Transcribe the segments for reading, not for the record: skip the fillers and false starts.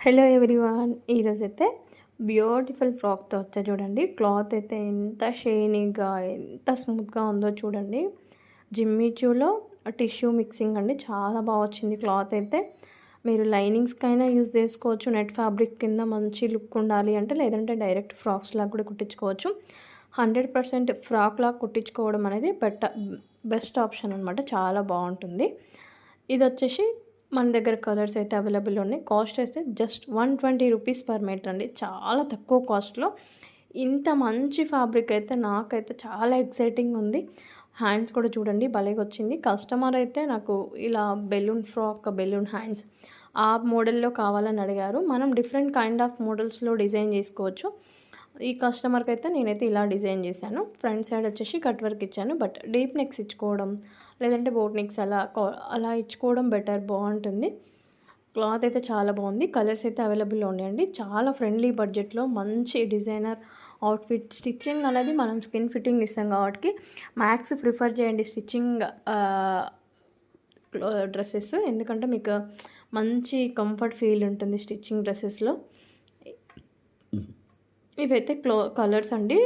Hello everyone, ఈరోజైతే beautiful ఫ్రాక్తో వచ్చా చూడండి. క్లాత్ అయితే ఎంత షైనీగా ఎంత స్మూత్గా ఉందో చూడండి. జిమ్మిచూలో టిష్యూ మిక్సింగ్ అండి, చాలా బాగా వచ్చింది క్లాత్ అయితే. మీరు లైనింగ్స్కైనా యూజ్ చేసుకోవచ్చు, నెట్ ఫ్యాబ్రిక్ కింద మంచి లుక్ ఉండాలి అంటే, లేదంటే డైరెక్ట్ ఫ్రాక్స్ లాగా కూడా కుట్టించుకోవచ్చు. 100% ఫ్రాక్ లాగా కుట్టించుకోవడం అనేది బెస్ట్ ఆప్షన్ అనమాట, చాలా బాగుంటుంది. ఇది వచ్చేసి మన దగ్గర కలర్స్ అయితే అవైలబుల్ ఉన్నాయి. కాస్ట్ అయితే జస్ట్ 120 రూపీస్ పర్ మీటర్ అండి, చాలా తక్కువ కాస్ట్లో ఇంత మంచి ఫ్యాబ్రిక్ అయితే నాకైతే చాలా ఎక్సైటింగ్ ఉంది. హ్యాండ్స్ కూడా చూడండి భలేగా వచ్చింది. కస్టమర్ అయితే నాకు ఇలా బెలూన్ ఫ్రాక్, బెలూన్ హ్యాండ్స్ ఆ మోడల్లో కావాలని అడిగారు. మనం డిఫరెంట్ కైండ్ ఆఫ్ మోడల్స్లో డిజైన్ చేసుకోవచ్చు. ఈ కస్టమర్కి అయితే నేనైతే ఇలా డిజైన్ చేశాను. ఫ్రంట్ సైడ్ వచ్చేసి కట్ వర్క్ ఇచ్చాను, బట్ డీప్ నెక్స్ ఇచ్చుకోవడం లేదంటే బోట్ నెక్స్ అలా ఇచ్చుకోవడం బెటర్, బాగుంటుంది. క్లాత్ అయితే చాలా బాగుంది. కలర్స్ అయితే అవైలబుల్లో ఉన్నాయండి. చాలా ఫ్రెండ్లీ బడ్జెట్లో మంచి డిజైనర్ అవుట్ఫిట్. స్టిచ్చింగ్ అనేది మనం స్కిన్ ఫిట్టింగ్ ఇస్తాం కాబట్టి మ్యాక్స్ ప్రిఫర్ చేయండి స్టిచ్చింగ్ డ్రెస్సెస్, ఎందుకంటే మీకు మంచి కంఫర్ట్ ఫీల్ ఉంటుంది స్టిచ్చింగ్ డ్రెస్సెస్లో. ఇవైతే కలర్స్ అండి.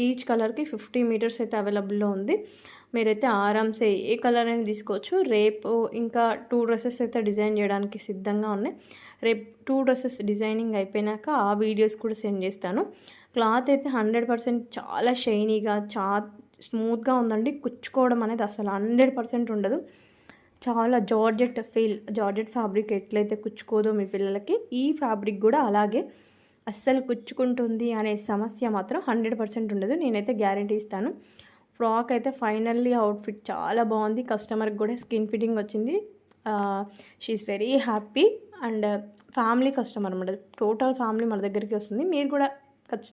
ఈచ్ కలర్కి 50 మీటర్స్ అయితే అవైలబుల్లో ఉంది. మీరైతే ఆరామ్సే ఏ కలర్ అయినా తీసుకోవచ్చు. రేపు ఇంకా 2 డ్రెస్సెస్ అయితే డిజైన్ చేయడానికి సిద్ధంగా ఉన్నాయి. రేపు 2 డ్రెస్సెస్ డిజైనింగ్ అయిపోయినాక ఆ వీడియోస్ కూడా సెండ్ చేస్తాను. క్లాత్ అయితే 100% చాలా షైనీగా, స్మూత్గా ఉందండి. కుచ్చుకోవడం అనేది అసలు 100% ఉండదు. చాలా జార్జెట్ ఫ్యాబ్రిక్ ఎట్లయితే కుచ్చుకోదో మీ పిల్లలకి, ఈ ఫ్యాబ్రిక్ కూడా అలాగే అస్సలు కుచ్చుకుంటుంది అనే సమస్య మాత్రం 100% ఉండదు. నేనైతే గ్యారంటీ ఇస్తాను. ఫ్రాక్ అయితే ఫైనల్లీ అవుట్ఫిట్ చాలా బాగుంది. కస్టమర్కి కూడా స్కిన్ ఫిట్టింగ్ వచ్చింది. She's very happy and family customer అన్నమాట. టోటల్ ఫ్యామిలీ మన దగ్గరికి వస్తుంది. మీరు కూడా ఖచ్చితంగా